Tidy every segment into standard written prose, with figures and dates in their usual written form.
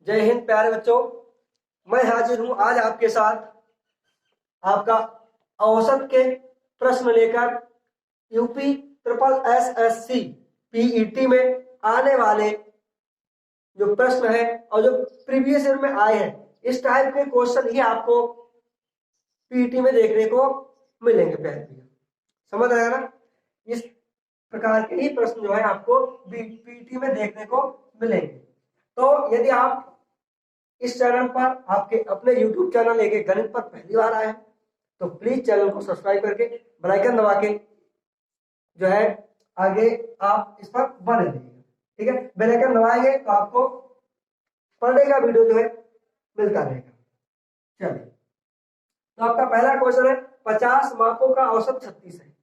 जय हिंद प्यारे बच्चों, मैं हाजिर हूं आज आपके साथ आपका औसत के प्रश्न लेकर यूपी ट्रिपल SSC पीईटी में आने वाले जो प्रश्न है और जो प्रीवियस ईयर में आए हैं इस टाइप के क्वेश्चन ही आपको पीईटी में देखने को मिलेंगे। प्यारे भैया समझ आएगा ना, इस प्रकार के ही प्रश्न जो है आपको पीईटी में देखने को मिलेंगे। तो यदि आप इस चैनल पर आपके अपने YouTube चैनल एक गणित पर पहली बार आए हैं तो प्लीज चैनल को सब्सक्राइब करके बेल आइकन दबा के जो है आगे आप इस पर बने रहिएगा। ठीक है, बेल आइकन दबाएंगे तो आपको पर डे का वीडियो जो है मिलता रहेगा। चलिए, तो आपका पहला क्वेश्चन है 50 मापों का औसत 36 है।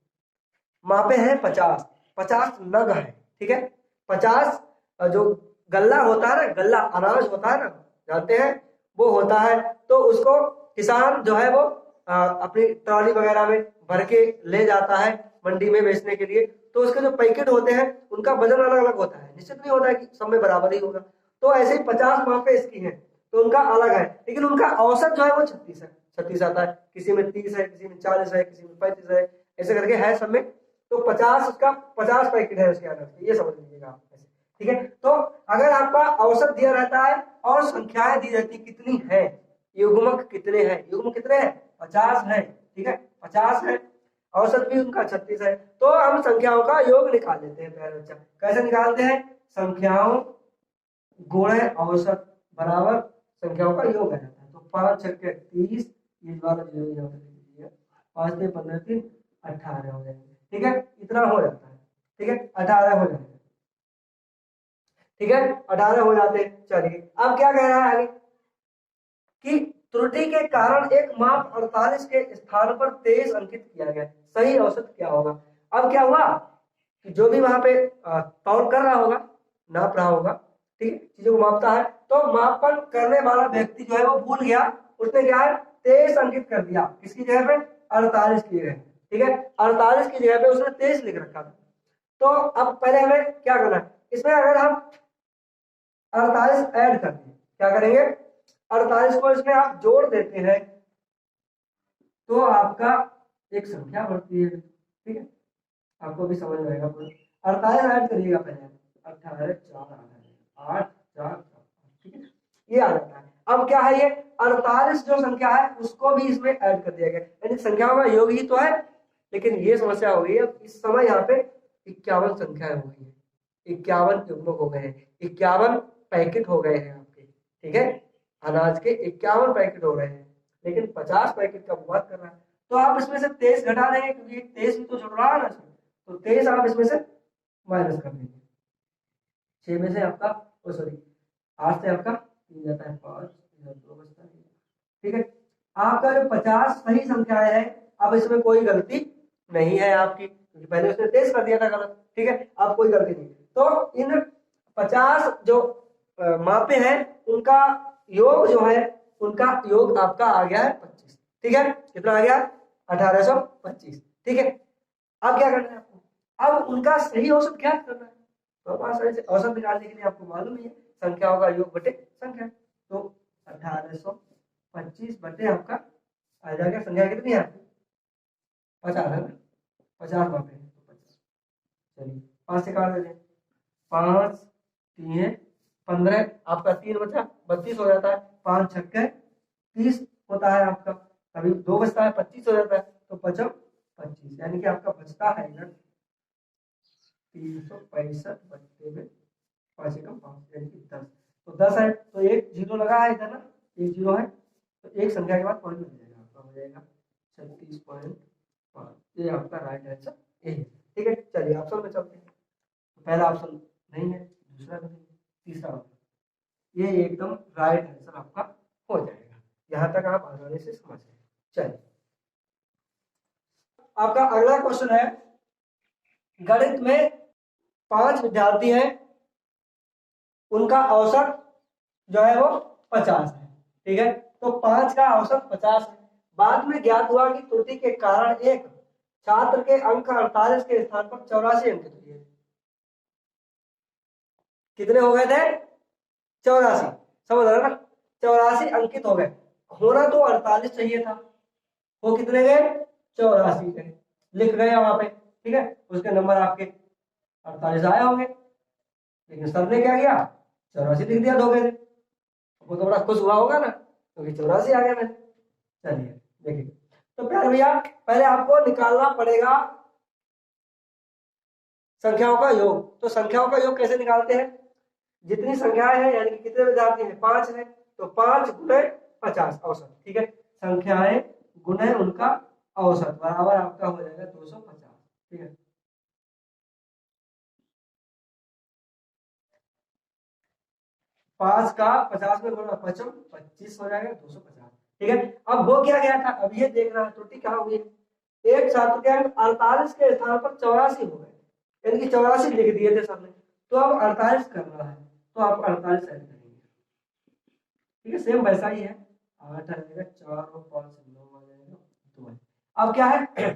मापे हैं 50 नग है। ठीक है, 50 जो गल्ला होता है ना, गल्ला अनाज होता है ना, जानते हैं वो होता है। तो उसको किसान जो है वो अपनी ट्रॉली वगैरह में भर के ले जाता है मंडी में बेचने के लिए। तो उसके जो पैकेट होते हैं उनका वजन अलग अलग होता है, निश्चित नहीं होता है कि सब में बराबर ही होगा। तो ऐसे ही 50 मापे इसकी हैं तो उनका अलग है, लेकिन उनका औसत जो है वो 36 है। 36 आता है, किसी में 30 है, किसी में 40 है, किसी में 35 है, ऐसे करके है सब में। तो 50 उसका 50 पैकेट है उसके अंदर, ये समझ लीजिएगा आप ऐसे। ठीक है, तो अगर आपका औसत दिया रहता है और संख्याएं दी जाती कितनी है, युग्मक कितने हैं, युग्म कितने हैं 50 है। ठीक है, 50 है, औसत भी उनका 36 है। तो हम संख्याओं का योग निकाल लेते हैं प्यारे बच्चा। कैसे निकालते हैं? संख्याओं गुणे औसत बराबर संख्याओं का योग आ जाता है। तो 5 छक्के 30, इस बार 5 से 15 3 18 हो जाएंगे। ठीक है, इतना हो जाता है। ठीक है, 18 हो जाएगा। ठीक है, 18 हो जाते हैं। चलिए, अब क्या कह रहा है आगे कि त्रुटि के कारण एक माप 48 के स्थान पर 23 अंकित किया गया, सही औसत क्या होगा? अब क्या हुआ कि जो भी वहां पे तौल कर रहा होगा, नाप रहा होगा, ठीक है, चीजों को मापता है, तो मापन करने वाला व्यक्ति जो है वो भूल गया। उसने क्या है 23 अंकित कर दिया, किसकी जगह पे 48 की जगह। ठीक है, 48 की जगह पे उसने 23 लिख रखा था। तो अब पहले हमें क्या करना है, इसमें अगर हम 48 ऐड करते हैं, क्या करेंगे 48 को इसमें आप जोड़ देते हैं तो आपका एक संख्या बढ़ती है। ठीक है, आपको भी समझ में आएगा पूरा। 48 ऐड करिएगा पहले, 18 4 8 4 ठीक है, ये आ जाता है। अब क्या है, ये 48 जो संख्या है उसको भी इसमें ऐड कर दिया गया, यानी संख्याओं का योग ही तो है। लेकिन ये समस्या हो गई, अब इस समय यहाँ पे 51 संख्याएं हो गई है, 51 युग्मक हो गए हैं, 51 पैकेट हो गए हैं आपके। ठीक है, अनाज के 51 पैकेट हो गए हैं, लेकिन 50 पैकेट का बात कर रहा है। तो आप इसमें से 23 घटा देंगे क्योंकि 23 भी तो जुड़ रहा है ना, तो 23 आप इसमें से माइनस कर देंगे। 6 में से आपका सॉरी 8 से आपका 3 जाता है 5, 2 बचता है। ठीक है, आपका जो 50 सही संख्याएं है, अब इसमें कोई गलती नहीं है आपकी, क्योंकि पहले उसने 23 कर दिया था गलत। ठीक है, अब कोई गलती नहीं। तो इन 50 जो मापे हैं उनका योग जो है, उनका योग आपका आ गया है 25। ठीक है, कितना आ गया 1825। ठीक है, अब क्या करना है आपको, अब उनका सही औसत क्या करना है। तो औसत निकालने के लिए आपको मालूम ही है संख्याओं का योग बटे संख्या। तो 1825 बटे आपका आ जाएगा, संख्या कितनी है आपकी 50 है ना, 50 मापे हैं तो 50। चलिए 5 से काट देते हैं, 5 3 15, आपका 3 बचा 32 हो जाता है। 5 छक्के 30 होता है आपका, अभी 2 बचता है 25 हो जाता है। तो 25 25, यानी कि आपका बचता है इधर 365 बट्टे में 5 एकम 5 यानी कि 10। तो 10 है तो एक जीरो लगा है इधर ना, एक जीरो है तो एक संख्या के बाद पॉइंट मिल जाएगा, आपका हो जाएगा 36.5। ये आपका राइट आंसर ए है। ठीक है, चलिए ऑप्शन में चलते हैं। पहला ऑप्शन नहीं है, दूसरा नहीं है, तीसरा ऑप्शन, ये एकदम राइट आंसर आपका हो जाएगा। यहां तक आप आसानी से समझ गए। चलिए, आपका अगला क्वेश्चन है, गणित में 5 विद्यार्थी हैं, उनका औसत जो है वो 50 है। ठीक है, तो 5 का औसत 50 है। बाद में ज्ञात हुआ कि त्रुटि के कारण एक छात्र के अंक 48 के स्थान पर 84 अंकित हुए। कितने हो गए थे 84। समझ रहे ना, 84 अंकित हो गए, होना तो 48 चाहिए था, वो कितने गए, 84 गए, लिख गए वहां पे, ठीक है, उसके नंबर आपके 48 आए होंगे, लेकिन सर ने क्या किया, 84 लिख दिया धोखे से, वो तो बड़ा खुश हुआ होगा ना, क्योंकि 84 आ गया मैंने। चलिए देखिए, तो प्यारे भैया पहले आपको निकालना पड़ेगा संख्याओं का योग। तो संख्याओं का योग कैसे निकालते हैं, जितनी संख्याएं हैं यानी कि कितने विद्यार्थी हैं, 5 है, तो 5 गुणे 50 औसत, ठीक है, संख्याएं गुणे उनका औसत बराबर आपका हो जाएगा 250, ठीक है। 5 का 50 में गुणा 55, 25 हो जाएगा 250, ठीक है। अब हो क्या गया था, अब ये देखना है त्रुटि क्या हुई है, एक छात्र के अंक 48 के स्थान पर 84 हो गए, यानी कि 84 लिख दिए थे सबने, तो अब 48 करना है, तो आप 48 ऐड करेंगे, ठीक है, सेम वैसा ही है, 8 आ जाएगा, 4 और 5 9 आ जाएगा, 2 है। अब क्या है,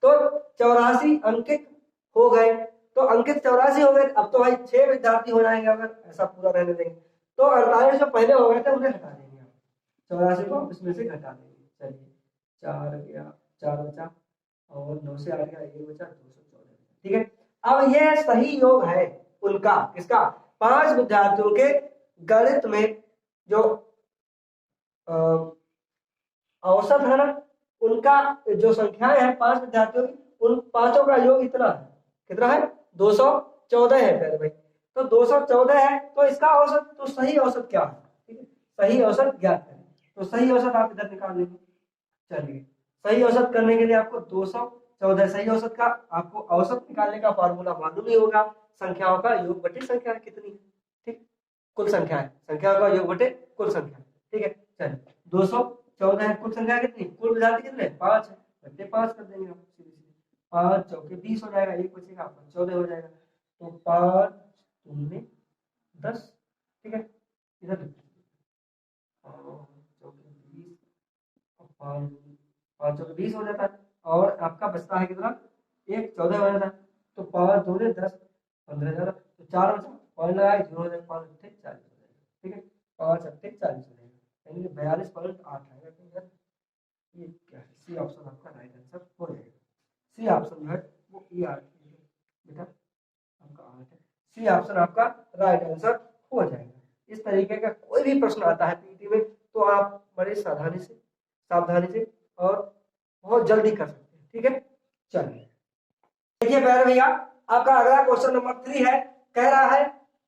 तो 84 अंकित हो गए, तो अंकित 84 हो गए, अब तो भाई 6 विद्यार्थी हो जाएंगे अगर ऐसा पूरा रहने देंगे, तो 48 जो पहले हो गए थे उन्हें हटा देंगे, आप 84 को आप इसमें से घटा देंगे, चलिए 4 गया, 4 बचा, और 9 से 8 गया, 1 बचा, 214, ठीक है। अब ये सही योग है उनका, किसका, 5 विद्यार्थियों के गणित में जो औसत है ना, उनका जो संख्याएं हैं 5 विद्यार्थियों की, उन पांचों का योग इतना है, कितना है, 214 है प्यारे भाई, तो 214 है, तो इसका औसत, तो सही औसत क्या है, ठीक है, सही औसत ज्ञात करें, तो सही औसत आप इधर निकाल लेंगे, चलिए सही औसत करने के लिए आपको 214, सही औसत का आपको औसत निकालने का फॉर्मूला मालूम ही होगा, संख्याओं का योग बटे संख्या कितनी है, ठीक, कुल संख्या है, संख्याओं का योग बटे कुल संख्या, ठीक है। चलिए 214 है, कुल संख्या कितनी, कुल विद्यार्थी कितने, 5 है, बटे 5 कर देंगे आप, सीधे सीधे 5 चौके 20 हो जाएगा, एक बचेगा आपका 14 हो जाएगा, तो 5 दूनी 10, ठीक है, इधर चौके 20 और 5 चौके 20 हो जाता है, और आपका बचता है कितना, एक 14 हो जाता है, तो 5 दूनी 10, 15 ज्यादा, तो 4 बचा, पॉइंट लगाए 0 हो जाएगा, 5 अट्ठे 40 हो जाएगा, ठीक है, 5 अट्ठे 40 हो जाएगा, यानी कि 42.8 आएगा, तो यार ये क्या है, सी ऑप्शन आपका राइट आंसर हो जाएगा, सी ऑप्शन जो है वो ई आर बेटा आपका 8 है, सी ऑप्शन आपका राइट आंसर हो जाएगा। इस तरीके का कोई भी प्रश्न आता है पीटी में, तो आप बड़े सावधानी से और बहुत जल्दी कर सकते हैं, ठीक है। चलिए देखिए प्यारे भैया, आपका अगला क्वेश्चन नंबर 3 है, कह रहा है,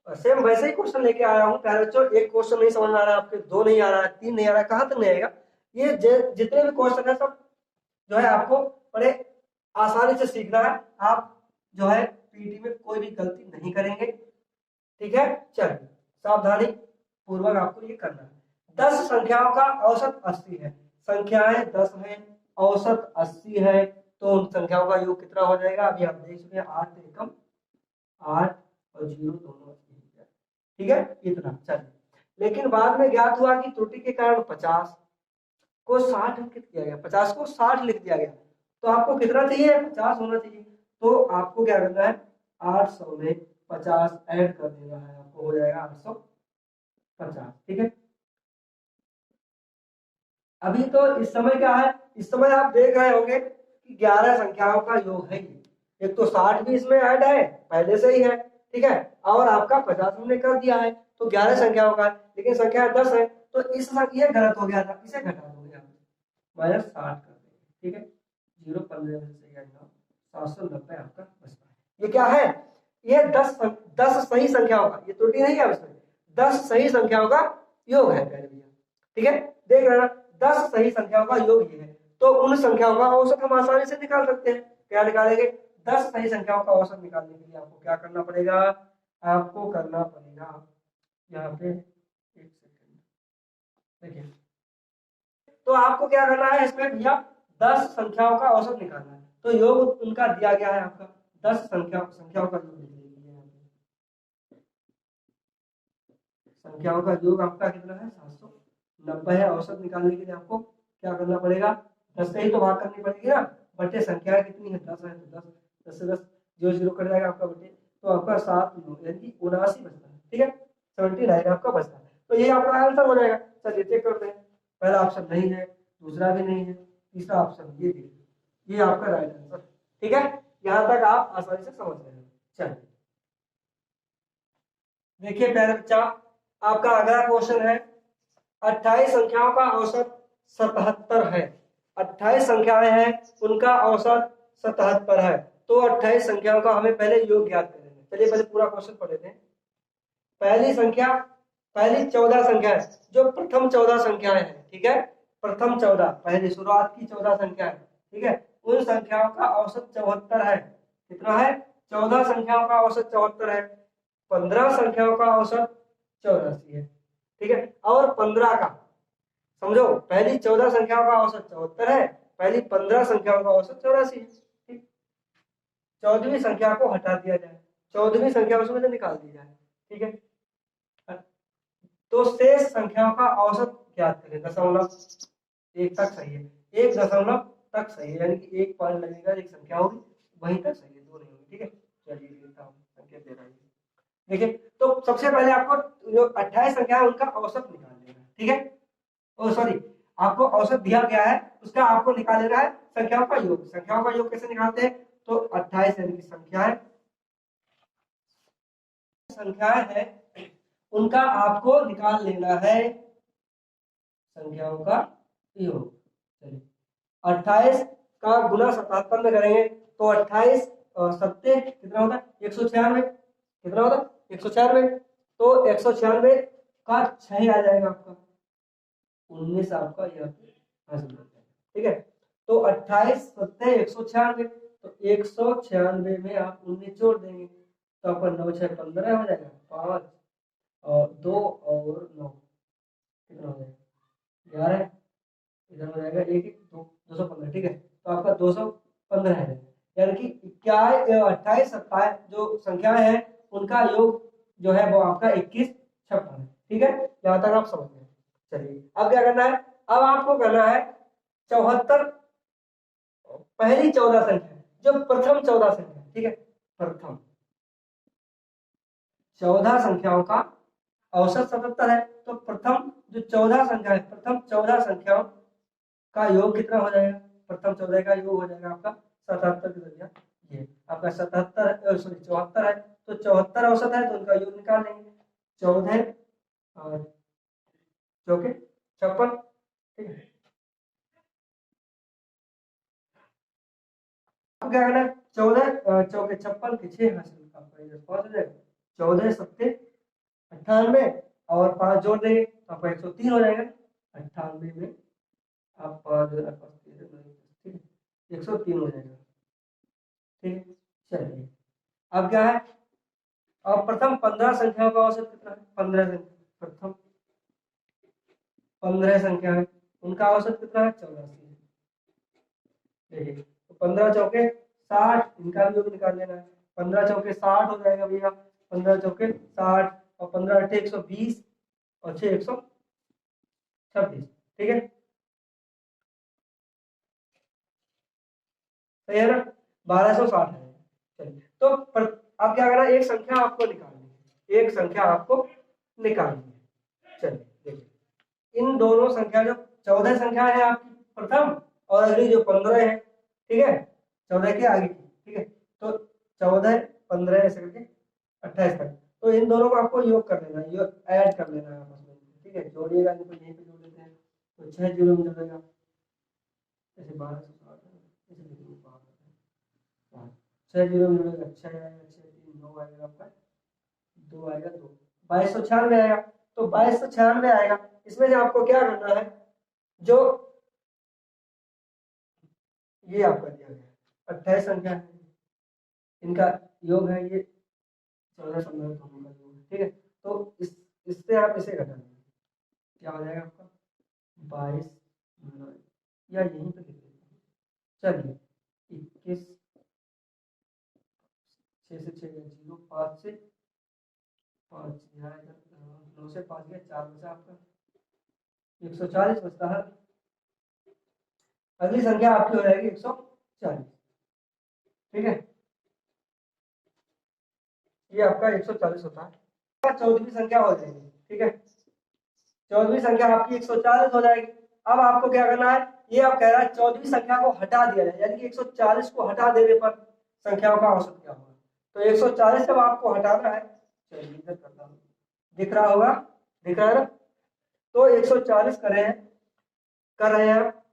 सेम वैसे ही क्वेश्चन लेके आया हूँ प्यारे बच्चों, एक क्वेश्चन नहीं समझ में आ रहा है आपके, 2 नहीं आ रहा है, 3 नहीं आ रहा है, कहां तक नहीं आएगा, ये जितने भी क्वेश्चन है सब जो है आपको बड़े आसानी से सीखना है, आप जो है पीटी में कोई भी गलती नहीं करेंगे, ठीक है। चलिए सावधानी पूर्वक आपको ये करना है, 10 संख्याओं का औसत 80 है, संख्याएं 10 है, औसत 80 है, तो उन संख्याओं का योग कितना हो जाएगा, अभी आप देख सकते हैं, 8 एकम 8 और 0 दोनों, ठीक है, इतना। चलिए लेकिन बाद में ज्ञात हुआ कि त्रुटि के कारण 50 को 60 अंकित किया गया, 50 को 60 लिख दिया गया, तो आपको कितना चाहिए, 50 होना चाहिए, तो आपको क्या करना है, 800 में 50 ऐड कर देना है, आपको हो जाएगा 850, ठीक है। अभी तो इस समय क्या है, इस समय आप देख रहे होंगे कि 11 संख्याओं का योग है ये, एक तो 60 भी इसमें ऐड है पहले से ही है, ठीक है, और आपका 50 हमने कर दिया है, तो 11 संख्याओं का है, लेकिन संख्या 10 है, तो इस ये गलत हो गया था, इसे घटा दोगे आप, माइनस 60 कर देंगे, ठीक है, 0 15 से 790 आपका बचता है, ये क्या है, ये 10 सही संख्याओं का, ये त्रुटि नहीं है उसमें, 10 सही संख्याओं का योग है प्यारे भैया, ठीक है, देख रहे ना, 10 सही संख्याओं का योग ये है, तो उन संख्याओं का औसत हम आसानी से निकाल सकते हैं, क्या निकालेंगे, 10 सही संख्याओं का औसत निकालने के लिए आपको क्या करना पड़ेगा, आपको करना पड़ेगा यहाँ पे, एक सेकंड देखिए, तो आपको क्या करना है इसमें भैया, 10 संख्याओं का औसत निकालना है, तो योग उनका दिया गया है आपका, 10 संख्याओं का योग संख्याओं का योग आपका कितना है, 790 है, औसत निकालने के लिए आपको क्या करना पड़ेगा, 10 से ही तो भाग करनी पड़ेगी ना, बटे संख्या कितनी है, 10 है, तो 10 से 10 0 0 कट जाएगा आपका बटे, तो आपका 7 यानी 79 बचता है, ठीक है, 79 आपका बचता है। तो ये आपका आंसर हो जाएगा। चलिए चेक करते हैं। पहला ऑप्शन नहीं है, दूसरा भी नहीं है, तीसरा ऑप्शन ये देखिए, ये आपका राइट आंसर। ठीक है, यहां तक आप आसानी से समझ रहे हैं। चलिए देखिए प्यारे बच्चा, आपका अगला क्वेश्चन है 28 संख्याओं का औसत 77 है। 28 संख्याएं हैं, उनका औसत 77 है। तो 28 संख्याओं का हमें पहले योग ज्ञात करेंगे। चलिए पहले पूरा क्वेश्चन पढ़ लेते हैं। पहली संख्या, पहली 14 संख्या है, जो प्रथम 14 संख्याएं हैं, ठीक है, प्रथम 14, पहली शुरुआत की 14 संख्याएं, ठीक है, उन संख्याओं का औसत 74 है। कितना है? 14 संख्याओं का औसत 74 है। 15 संख्याओं का औसत 84 है। ठीक है, और 15 का, समझो, पहली 14 संख्याओं का औसत 74 है, पहली 15 संख्याओं का औसत 84 है। ठीक, 14वीं संख्या को हटा दिया जाए, 14वीं संख्या उसमें से निकाल दी जाए। ठीक है, तो शेष संख्याओं का औसत ज्ञात करें। दशमलव एक तक सही है, 1 दशमलव तक सही है, यानी कि 1 पॉइंट लगेगा, एक संख्या होगी वहीं तक सही है, दो नहीं होगी। ठीक है, चलिए लिखता हूँ, संकेत दे रहा है। देखिए, तो सबसे पहले आपको जो 28 संख्या है उनका औसत निकाल लेना है। ठीक है, ओ सॉरी, आपको औसत दिया गया है, उसका आपको निकाल लेना है संख्याओं का योग। संख्याओं का योग कैसे निकालते हैं? तो 28 यानी कि संख्याएं हैं, उनका आपको निकाल लेना है संख्याओं का योग। चलिए 28 का गुना 77 में करेंगे तो 28 सत्ते कितना होता है? 196। कितना होता है? 196। तो 196 का 6 आ जाएगा आपका, 19 आपका यह हासिल होता है। ठीक है, तो 28 सत्ते 196, तो 196 में आप 19 जोड़ देंगे तो आपका 9 6 15 हो जाएगा, 5 और 2 और 9 कितना हो जाएगा? 11। इधर हो जाएगा 1 215। ठीक है, तो आपका 215 है, यानी कि 28 27 जो संख्याएं हैं उनका योग जो है वो आपका 21 56 है। ठीक है, यहाँ तक आप समझ गए। चलिए अब क्या करना है? अब आपको करना है 74, पहली 14 संख्या, जो प्रथम 14 संख्या। ठीक है, प्रथम 14 संख्याओं का औसत 77 है, तो प्रथम जो 14 संख्या है, प्रथम 14 संख्याओं का योग कितना हो जाएगा? प्रथम 14 का योग हो जाएगा आपका 77 के जरिए, ये आपका 77 सॉरी 74 है, तो 74 औसत है, तो उनका योग निकाल लेंगे। 14 और चौके 56। ठीक है, आपको क्या करना है? 14 चौके 56 के 6 हासिल आपका इधर 5 हो जाएगा। 14 सत्ते 98 और 5 जोड़ देंगे तो आपका 103 हो जाएगा। 98 में आप 5 ठीक है, 103 हो जाएगा। ठीक है, चलिए अब क्या है? अब प्रथम 15 संख्याओं का औसत कितना है? 15 संख्या, प्रथम 15 संख्या है, उनका औसत कितना है? 84 है। देखिए, तो 15 चौके 60, इनका भी योग निकाल लेना है। 15 चौके 60 हो जाएगा भैया, 15 चौके 60 और 15 अठे 120 और 6 126। ठीक है, सही है ना? 1260 है। चलिए, तो अब क्या करना है? एक संख्या आपको निकालनी है, एक संख्या आपको निकालनी है। चलिए देखिए, इन दोनों संख्या, जो 14 संख्या है आपकी प्रथम, और अगली जो 15 है, ठीक है, 14 के आगे की। ठीक है, तो 14 15 ऐसे करके 28 तक, तो इन दोनों को आपको योग कर लेना है, योग ऐड कर लेना है आपस में। ठीक है, जोड़िएगा नहीं तो यहीं पे जोड़ देते हैं, तो 6 जीरो में जुड़ेगा, ऐसे 1260 ऐसे लिखेंगे, 6 जीरो में जुड़ेगा, 6 आएगा, 6 3 9 आएगा आपका, 2 आएगा, 2 2296 आएगा। तो 2296 आएगा, इसमें से आपको क्या करना है? जो ये आपका दिया गया 28 संख्या है, इनका योग है ये 14 15 दोनों का योग है। ठीक है, तो इससे आप इसे घटा देंगे, क्या हो जाएगा आपका? 22 या यहीं पे लिख देते हैं। चलिए 21 6 से 6 0 5 से 5 9 से 5 गया 4 बचा आपका 140 बचता है। अगली संख्या आपकी हो जाएगी 140। ठीक है, ये आपका 140 होता है। 14वीं संख्या हो जाएगी। ठीक है, 14वीं संख्या आपकी 140 हो जाएगी। अब आपको क्या करना है, ये आप कह रहा है 14वीं संख्या को हटा दिया जाए, यानी कि 140 को हटा देने पर संख्याओं का औसत क्या होगा। तो 140 जब आपको हटाना है, चलिए इधर करता हूँ, दिख रहा होगा, दिख रहा है ना। तो 140 कर रहे हैं आप,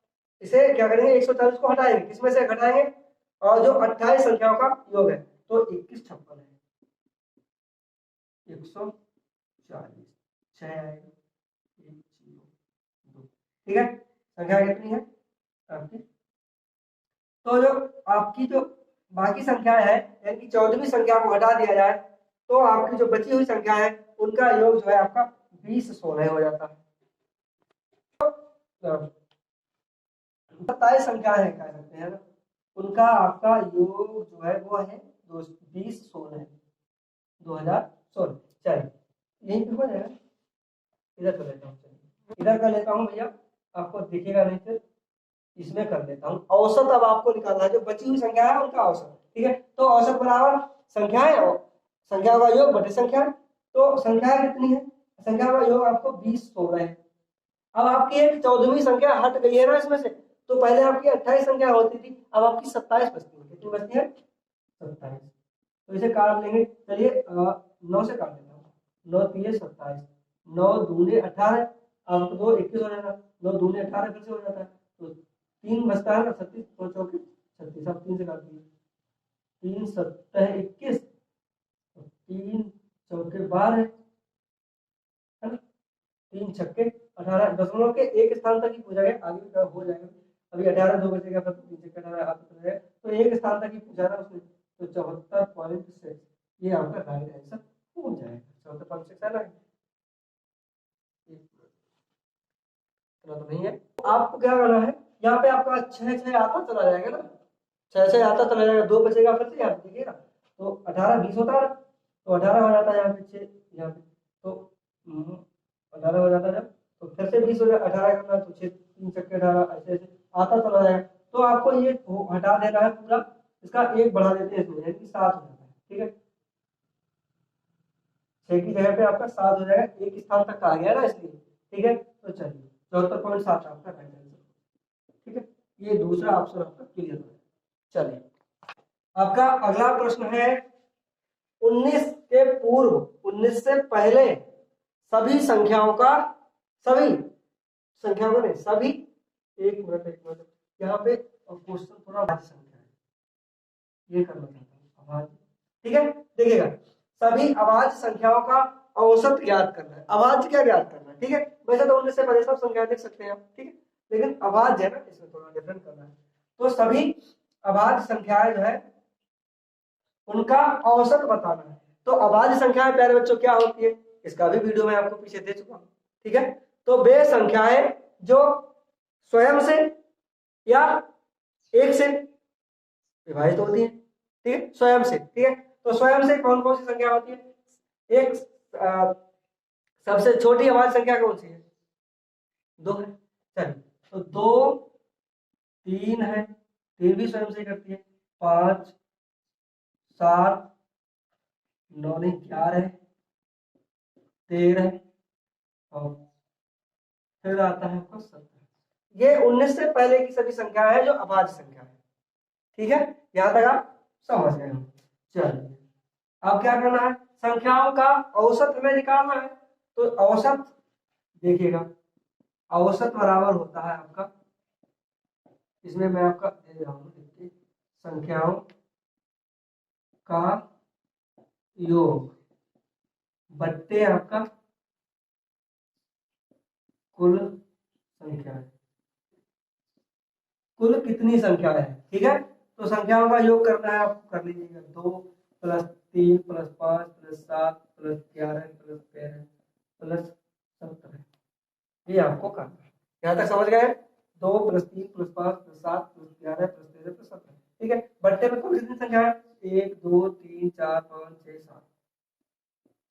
इसे क्या करेंगे, 140 को हटाएंगे, किसमें से घटाएंगे, और जो 28 संख्याओं का योग है, तो 21 56 है, 140 6 आएगा, 1 0 2। ठीक है, संख्या कितनी है आपकी। तो जो आपकी जो बाकी संख्या है, यानी कि 14वीं संख्या को हटा दिया जाए, तो आपकी जो बची हुई संख्या है उनका योग जो है आपका 20 16 हो जाता है। 27 संख्या है कह सकते हैं ना, उनका आपका योग जो है वो है 20 16 2016। चलिए यही पे हो जाएगा, इधर कर लेता हूँ, चलिए इधर कर लेता हूँ भैया, आपको दिखेगा नहीं तो इसमें कर लेता हूँ। औसत अब आपको निकालना है, जो बची हुई संख्या है उनका औसत। ठीक है, तो औसत बराबर संख्या है और संख्या का योग बटे संख्या है। तो संख्या कितनी है, संख्या का योग आपको 20 16 है। अब आपकी एक 14वीं संख्या हट गई है ना इसमें से, तो पहले आपकी 28 संख्या होती थी, अब आपकी 27 बचती है। कितनी बचती है, 27। तो इसे काट लेंगे, चलिए 9 से काट लेता हूँ, 9 3 27, 9 दूने 18, अब तो 21 हो जाएगा, 9 दूने 18 फिर से हो जाता है, तो 3 बचता है ना, 36 2 चौके 36, अब 3 से काट दिए, 3 7 21, 3 चौके 12 है ना, 3 छक्के 18, दशमलव के एक स्थान तक ही पूछा गया, आगे का हो जाएगा। अभी 18 2 बचेगा, फिर 3 छक्के 18 आप तो एक स्थान तक ही पूछा ना उसने, तो 74.6 ये आपका राइट आंसर हो जाएगा। 74.6 है ना, इतना तो नहीं है। आपको क्या करना है, यहाँ पे आपका 6 6 आता चला जाएगा ना, 6 6 आता चला जाएगा, 2 बचेगा फिर से यहाँ पे देखिएगा, तो 18 20 होता है, तो 18 हो जाता है यहाँ पे 6 यहाँ पे, तो 18 हो जाता है, तो फिर से 20 हो जाए, 18 करना तो 6 3 छक्के 18, ऐसे ऐसे आता चला जाएगा। तो आपको ये हटा देना है पूरा, इसका एक बढ़ा देते हैं इसमें, यानी कि 7 हो जाता है। ठीक है, 6 की जगह पे आपका 7 हो जाएगा, एक स्थान तक आ गया ना इसलिए। ठीक है, तो चलिए 74.7 आपका राइट आंसर। ठीक है, ये दूसरा ऑप्शन आपका क्लियर हो है। चलिए आपका अगला प्रश्न है, 19 के पूर्व 19 से पहले सभी संख्याओं का, सभी संख्याओं का नहीं, सभी, एक मिनट यहाँ पे क्वेश्चन थोड़ा भारी संख्या है, ये करना चाहता हूँ अभाज्य। ठीक है, देखिएगा, सभी अभाज्य संख्याओं का औसत ज्ञात करना है, अभाज्य क्या ज्ञात करना है। ठीक है, वैसे तो 19 से पहले सब संख्या देख सकते हैं आप, ठीक है, लेकिन अभाज्य है ना, इसमें थोड़ा डिफरेंट करना है। तो सभी अभाज्य संख्याएं जो है उनका औसत बताना है। तो अभाज्य संख्याएं प्यारे बच्चों क्या होती है, इसका भी वीडियो मैं आपको पीछे दे चुका हूं। ठीक है, तो वे संख्याएं जो स्वयं से या एक से विभाजित होती है। ठीक है, स्वयं से। ठीक है, तो स्वयं से कौन कौन सी संख्या होती है, एक सबसे छोटी अभाज्य संख्या कौन सी है, 2 है। चलिए, तो 2 3 है, 3 भी स्वयं से करती है, 5 7 9 नहीं 11 13 और फिर आता है आपका 17। ये 19 से पहले की सभी संख्या है जो अभाज्य संख्या है। ठीक है, यहां तक आप समझ गए हो। चलिए अब क्या करना है, संख्याओं का औसत हमें निकालना है। तो औसत देखिएगा, औसत बराबर होता है आपका, इसमें मैं आपका दे रहा हूं, देखिए, संख्याओं का योग बट्टे आपका कुल संख्या है, कुल कितनी संख्या है। ठीक है, तो संख्याओं का योग करना है आपको, कर लीजिएगा, 2 + 3 + 5 + 7 + 11 + 13 + 17, ये आपको करना है। यहाँ तक समझ गए, 2 + 3 + 5 + 7 + 11 + 13 + 17। ठीक है, बट्टे में कुल कितनी संख्या है, 1 2 3 4 5 6 7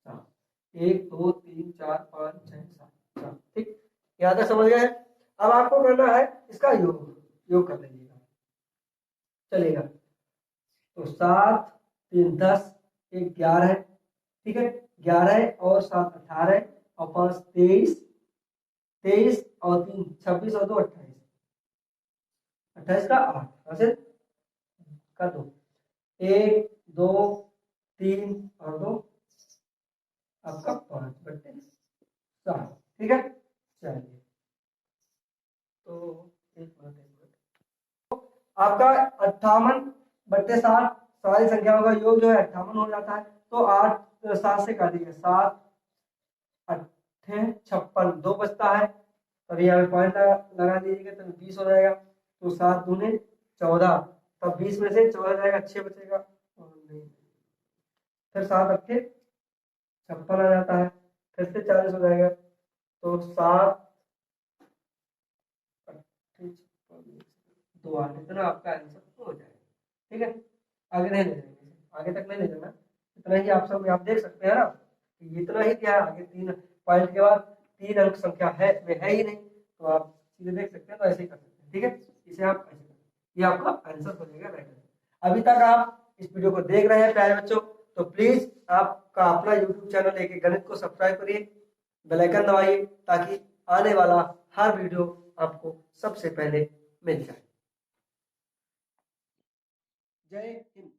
7, 1 2 3 4 5 6 7। ठीक, यहाँ तक समझ गए। अब आपको करना है इसका योग कर लीजिएगा, चलेगा। तो 7 3 10 1 11 है। ठीक है, 11 और 7 18 और 5 23, 23 और 3 26 और 2 28, 28 का 8 ऐसे कर दो। 1 2 3 और 2 आपका 5/7। ठीक है, चलिए तो एक मिनट, आपका 58/60 सारी संख्याओं का योग जो है 58 हो जाता है। तो 8 7 से काट दीजिए, 7 अट्ठे 56, 2 बचता है, तब यहाँ पे पॉइंट लगा दीजिएगा तो 20 हो जाएगा। तो 7 दूने 14, तब 20 में से 14 जाएगा, 6 बचेगा, फिर 7 अट्ठे 56 आ जाता है, फिर से 40 हो जाएगा। तो 7 2 8 इतना आपका आंसर हो जाएगा। ठीक है, आगे नहीं ले जाएंगे, आगे तक नहीं ले जाना, इतना ही आप सब आप देख सकते हैं ना, इतना ही क्या आगे 3 पॉइंट के बाद 3 अंक संख्या है में है ही नहीं, तो आप सीधे देख सकते हैं, तो ऐसे ही कर सकते हैं। ठीक है, इसे आप ऐसे ये आपका आंसर हो जाएगा राइट आंसर। अभी तक आप इस वीडियो को देख रहे हैं प्यारे बच्चों, तो प्लीज आपका अपना यूट्यूब चैनल एक गणित को सब्सक्राइब करिए, बेल आइकन दबाइए, ताकि आने वाला हर वीडियो आपको सबसे पहले मिल जाए। जय हिंद।